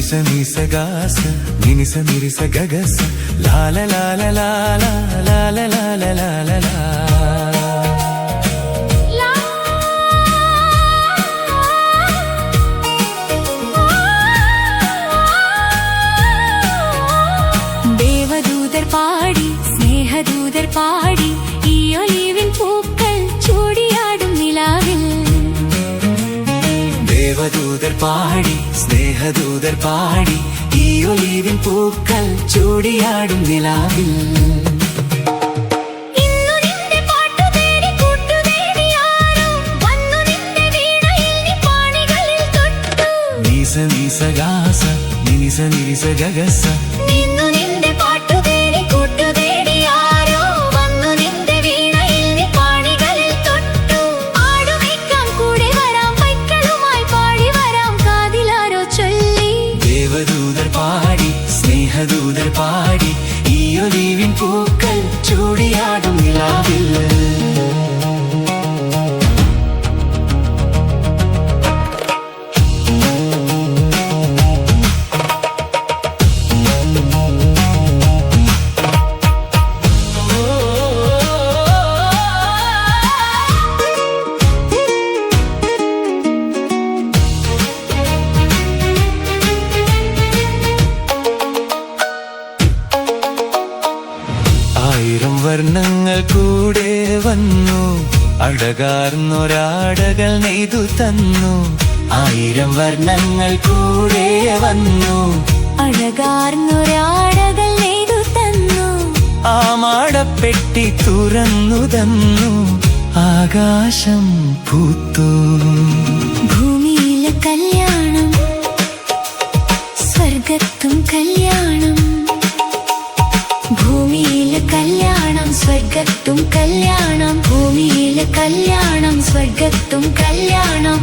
నిస గాస నినిస నిరిస గగస లాల లాల లాల లాల లాల లాల లా ദേവദൂതർ പാടി സ്നേഹദൂതർ പാടി ഈ ഒലിവിൻ പൂക്കൾ ചൂടിയാടും നിലാവിൽ. ദേവദൂതർ പാടി സ്നേഹദൂതർ പാടി ഈ ഒലിവിൻ പൂക്കൾ ചൂടിയാടും നിലാവിൽ. നിസ ഗാസ നിനിസ നിരിസ ഗഗസ നിന്നു നിന്റെ പാട്ടു തേടി കൂട്ടു തേടി ആരോ വന്നു നിന്റെ വീണയിൽ നീ പാണികളിൽ തൊട്ടു. ആടുമേക്കാൻ കൂടെ വരാം പൈക്കളുമായി പാടി വരാം കാതിലാരോ ചൊല്ലി. ദേവദൂതർ പാടി സ്നേഹദൂതർ പാടി ഈ ഒലിവിൻ പൂക്കൾ ചൂടിയാടും നിലാവിൽ. ആയിരം വർണ്ണങ്ങൾ കൂടെ വന്നു അഴകാർന്നൊരാടകൾ നെയ്തു തന്നു. ആയിരം വർണ്ണങ്ങൾ കൂടെ വന്നു അഴകാർന്നൊരാടകൾ നെയ്തു തന്നു. ആ മാടപ്പെട്ടി തുറന്നു തന്നു. ആകാശം പൂത്തു. ഭൂമിയിലെ കല്യാണം സ്വർഗത്തും കല്യാണം. ഭൂമിയിലെ കല്യാണം സ്വർഗത്തും കല്യാണം. ഭൂമിയിലെ കല്യാണം സ്വർഗത്തും കല്യാണം.